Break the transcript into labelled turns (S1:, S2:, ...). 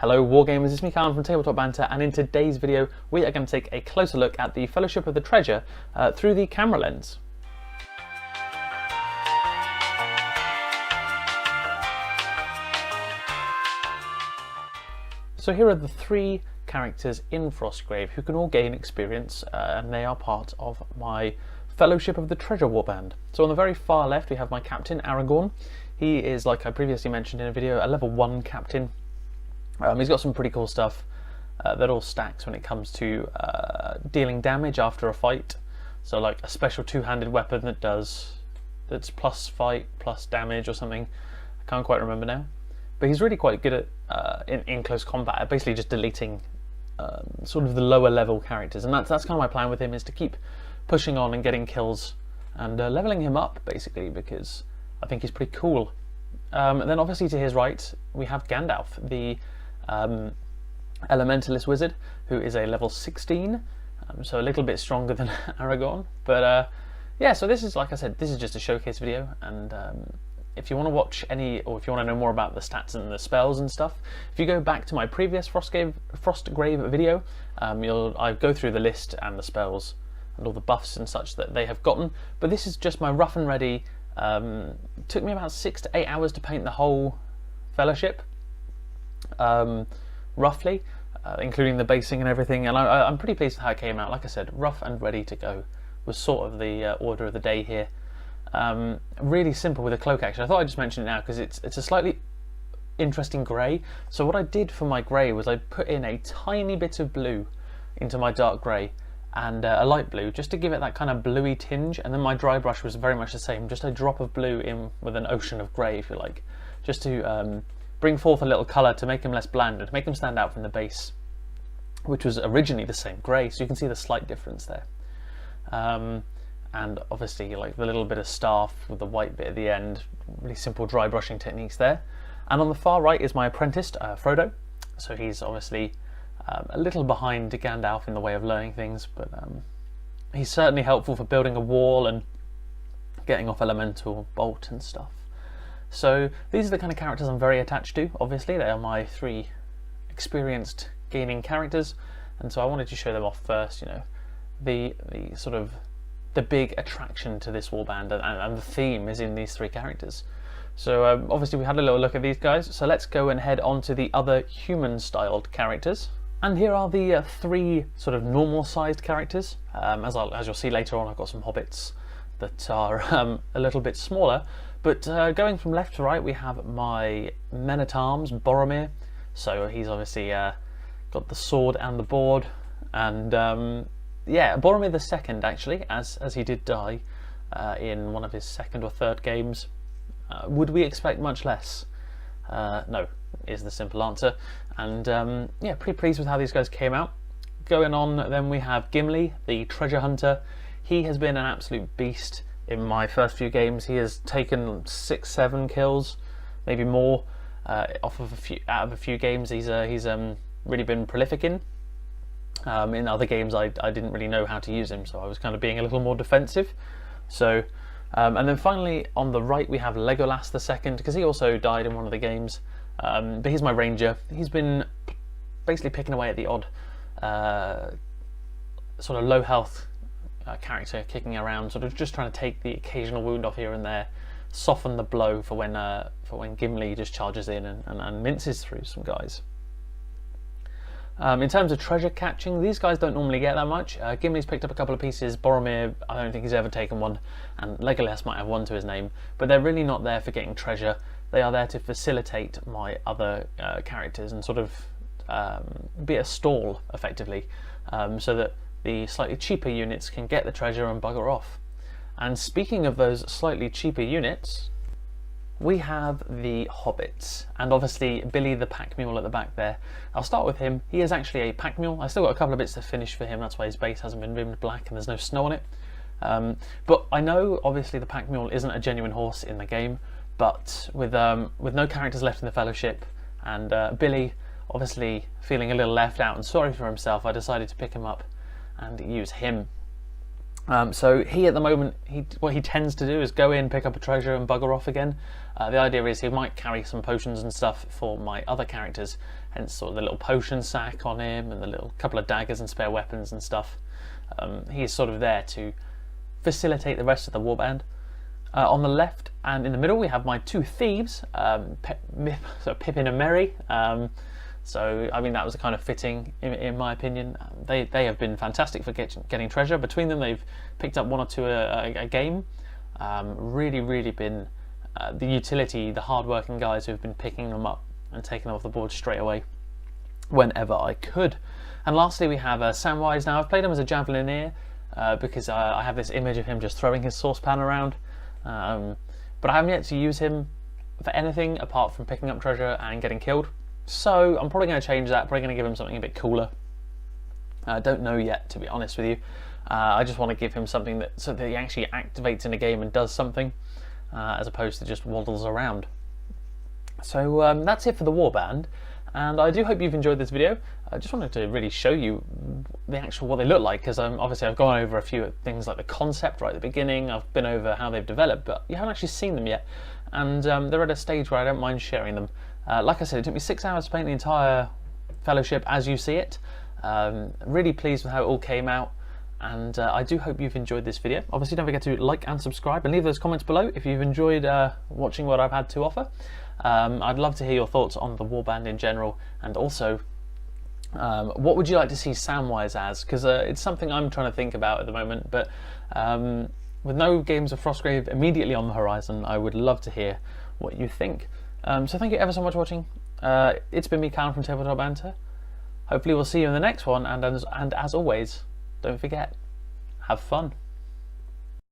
S1: Hello Wargamers, it's me Callum from Tabletop Banter, and in today's video we are going to take a closer look at the Fellowship of the Treasure through the camera lens. So here are the three characters in Frostgrave who can all gain experience, and they are part of my Fellowship of the Treasure warband. So on the very far left we have my captain Aragorn. He is, like I previously mentioned in a video, a level 1 captain. He's got some pretty cool stuff that all stacks when it comes to dealing damage after a fight. So like a special two-handed weapon that's plus fight, plus damage or something. I can't quite remember now. But he's really quite good at in close combat, basically just deleting sort of the lower level characters. And that's kind of my plan with him, is to keep pushing on and getting kills and leveling him up basically, because I think he's pretty cool. And then obviously to his right we have Gandalf, the Elementalist Wizard, who is a level 16, so a little bit stronger than Aragorn. But yeah, so this is, like I said, this is just a showcase video, and if you want to watch any, or if you want to know more about the stats and the spells and stuff, if you go back to my previous Frostgrave video, I go through the list and the spells and all the buffs and such that they have gotten. But this is just my rough and ready. Took me about 6 to 8 hours to paint the whole Fellowship. Roughly, including the basing and everything, and I'm pretty pleased with how it came out. Like I said, rough and ready to go was sort of the order of the day here. Really simple with a cloak, actually. I thought I'd just mention it now because it's a slightly interesting grey. So what I did for my grey was I put in a tiny bit of blue into my dark grey and a light blue, just to give it that kind of bluey tinge, and then my dry brush was very much the same, just a drop of blue in with an ocean of grey, if you like, just to bring forth a little colour to make them less bland and to make them stand out from the base, which was originally the same grey. So you can see the slight difference there. And obviously, like the little bit of staff with the white bit at the end, really simple dry brushing techniques there. And on the far right is my apprentice, Frodo. So he's obviously a little behind Gandalf in the way of learning things, but he's certainly helpful for building a wall and getting off elemental bolt and stuff. So these are the kind of characters I'm very attached to. Obviously, they are my three experienced gaining characters, and so I wanted to show them off first. You know, the sort of the big attraction to this warband, and the theme is in these three characters. So obviously we had a little look at these guys, so let's go and head on to the other human-styled characters. And here are the three sort of normal-sized characters. As you'll see later on, I've got some hobbits that are a little bit smaller. But going from left to right, we have my men-at-arms, Boromir. So he's obviously got the sword and the board, and yeah, Boromir the second, actually, as he did die in one of his second or third games. Would we expect much less? No, is the simple answer. And yeah, pretty pleased with how these guys came out. Going on, then we have Gimli, the treasure hunter. He has been an absolute beast. In my first few games, he has taken 6-7 kills, maybe more, out of a few games. He's really been prolific in. In other games, I didn't really know how to use him, so I was kind of being a little more defensive. So, and then finally on the right we have Legolas the second, because he also died in one of the games. But he's my ranger. He's been basically picking away at the odd sort of low health character kicking around, sort of just trying to take the occasional wound off here and there, soften the blow for when Gimli just charges in and minces through some guys. In terms of treasure catching, these guys don't normally get that much. Gimli's picked up a couple of pieces, Boromir, I don't think he's ever taken one, and Legolas might have one to his name, but they're really not there for getting treasure. They are there to facilitate my other characters and sort of be a stall, effectively, so that the slightly cheaper units can get the treasure and bugger off. And speaking of those slightly cheaper units, we have the hobbits, and obviously Billy the pack mule at the back there. I'll start with him. He is actually a pack mule. I still got a couple of bits to finish for him, that's why his base hasn't been rimmed black and there's no snow on it. But I know obviously the pack mule isn't a genuine horse in the game, but with no characters left in the Fellowship, and Billy obviously feeling a little left out and sorry for himself, I decided to pick him up and use him. So he at the moment, what he tends to do is go in, pick up a treasure and bugger off again. The idea is he might carry some potions and stuff for my other characters, hence sort of the little potion sack on him and the little couple of daggers and spare weapons and stuff. He's sort of there to facilitate the rest of the warband. On the left and in the middle we have my two thieves, Pippin and Merry. So I mean that was kind of fitting in my opinion. They have been fantastic for getting treasure. Between them they've picked up one or two a game. Really been the utility, the hard-working guys who have been picking them up and taking them off the board straight away whenever I could. And lastly we have Samwise. Now I've played him as a javelineer because I have this image of him just throwing his saucepan around, but I haven't yet to use him for anything apart from picking up treasure and getting killed. So I'm probably going to change that, probably going to give him something a bit cooler. I don't know yet, to be honest with you. I just want to give him something so that he actually activates in a game and does something, as opposed to just waddles around. So that's it for the warband, and I do hope you've enjoyed this video. I just wanted to really show you what they look like, because obviously I've gone over a few things like the concept right at the beginning. I've been over how they've developed, but you haven't actually seen them yet, and they're at a stage where I don't mind sharing them. Like I said, it took me 6 hours to paint the entire Fellowship as you see it. Really pleased with how it all came out, and I do hope you've enjoyed this video. Obviously don't forget to like and subscribe and leave those comments below if you've enjoyed watching what I've had to offer. I'd love to hear your thoughts on the warband in general, and also what would you like to see Samwise as, because it's something I'm trying to think about at the moment, but with no games of Frostgrave immediately on the horizon, I would love to hear what you think. So thank you ever so much for watching. It's been me, Callum from Tabletop Banter. Hopefully we'll see you in the next one, and as always, don't forget, have fun.